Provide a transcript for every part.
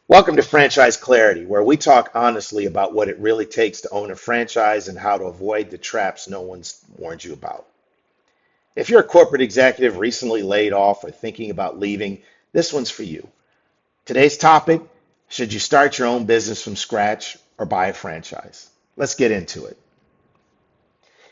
Welcome to Franchise Clarity, where we talk honestly about what it really takes to own a franchise and how to avoid the traps no one's warned you about. If you're a corporate executive recently laid off or thinking about leaving, this one's for you. Today's topic, should you start your own business from scratch or buy a franchise? Let's get into it.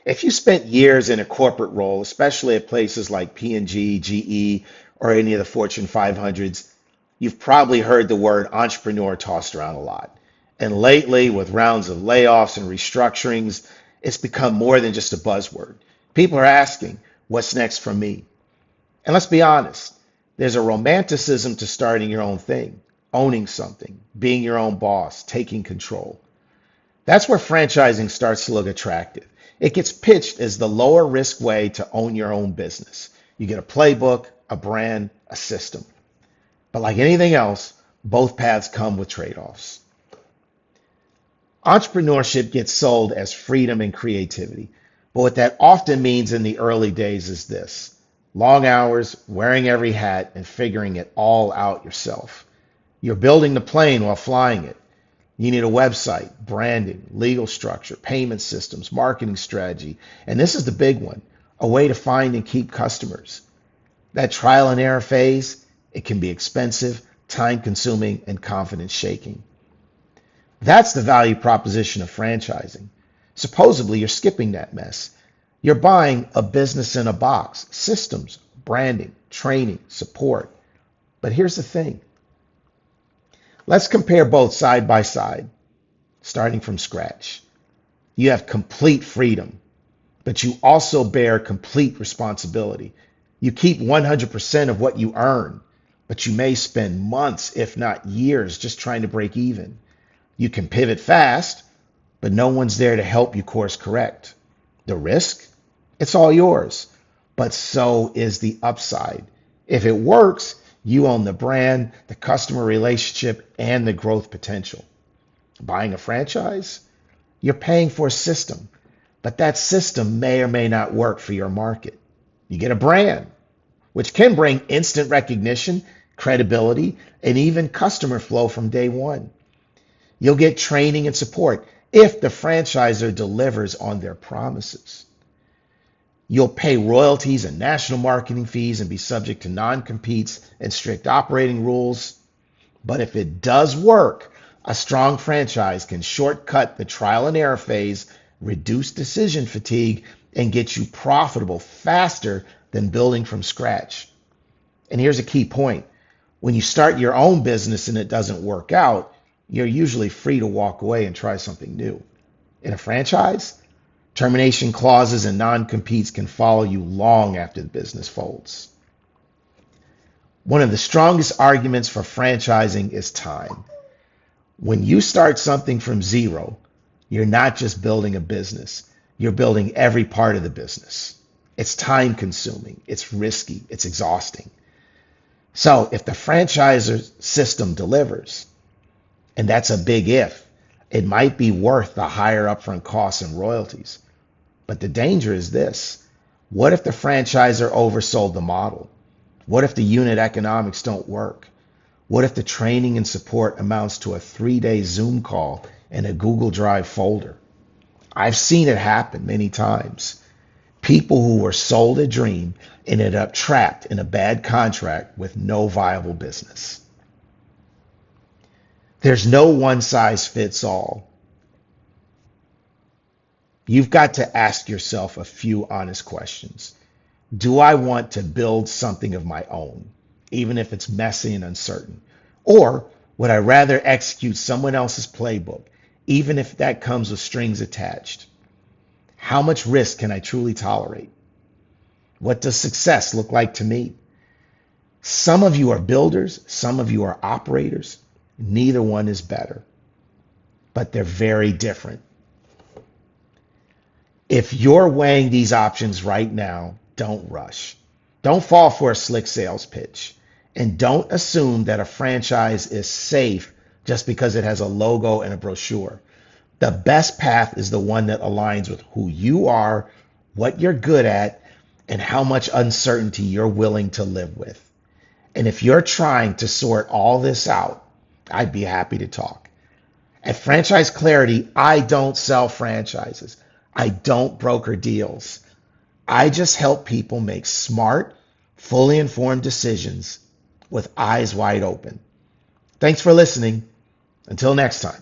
If you spent years in a corporate role, especially at places like P&G, GE, or any of the Fortune 500s, you've probably heard the word entrepreneur tossed around a lot. And lately, with rounds of layoffs and restructurings, it's become more than just a buzzword. People are asking, what's next for me? And let's be honest, there's a romanticism to starting your own thing, owning something, being your own boss, taking control. That's where franchising starts to look attractive. It gets pitched as the lower risk way to own your own business. You get a playbook, a brand, a system. But like anything else, both paths come with trade-offs. Entrepreneurship gets sold as freedom and creativity. But what that often means in the early days is this: long hours, wearing every hat, and figuring it all out yourself. You're building the plane while flying it. You need a website, branding, legal structure, payment systems, marketing strategy, and this is the big one, a way to find and keep customers. That trial and error phase, it can be expensive, time consuming, and confidence shaking. That's the value proposition of franchising. Supposedly, you're skipping that mess. You're buying a business in a box, systems, branding, training, support. But here's the thing. Let's compare both side by side, starting from scratch. You have complete freedom, but you also bear complete responsibility. You keep 100% of what you earn, but you may spend months, if not years, just trying to break even. You can pivot fast, but no one's there to help you course correct. The risk? It's all yours, but so is the upside. If it works, you own the brand, the customer relationship, and the growth potential. Buying a franchise? You're paying for a system, but that system may or may not work for your market. You get a brand, which can bring instant recognition, credibility, and even customer flow from day one. You'll get training and support if the franchisor delivers on their promises. You'll pay royalties and national marketing fees and be subject to non-competes and strict operating rules. But if it does work, a strong franchise can shortcut the trial and error phase, reduce decision fatigue, and get you profitable faster than building from scratch. And here's a key point. When you start your own business and it doesn't work out, you're usually free to walk away and try something new. In a franchise, termination clauses and non-competes can follow you long after the business folds. One of the strongest arguments for franchising is time. When you start something from zero, you're not just building a business, you're building every part of the business. It's time consuming, it's risky, it's exhausting. So if the franchisor system delivers, and that's a big if, it might be worth the higher upfront costs and royalties. But the danger is this. What if the franchisor oversold the model? What if the unit economics don't work? What if the training and support amounts to a 3-day Zoom call and a Google Drive folder? I've seen it happen many times. People who were sold a dream ended up trapped in a bad contract with no viable business. There's no one size fits all. You've got to ask yourself a few honest questions. Do I want to build something of my own, even if it's messy and uncertain? Or would I rather execute someone else's playbook, even if that comes with strings attached? How much risk can I truly tolerate? What does success look like to me? Some of you are builders, some of you are operators. Neither one is better, but they're very different. If you're weighing these options right now, don't rush. Don't fall for a slick sales pitch. And don't assume that a franchise is safe just because it has a logo and a brochure. The best path is the one that aligns with who you are, what you're good at, and how much uncertainty you're willing to live with. And if you're trying to sort all this out, I'd be happy to talk. At Franchise Clarity, I don't sell franchises. I don't broker deals. I just help people make smart, fully informed decisions with eyes wide open. Thanks for listening. Until next time.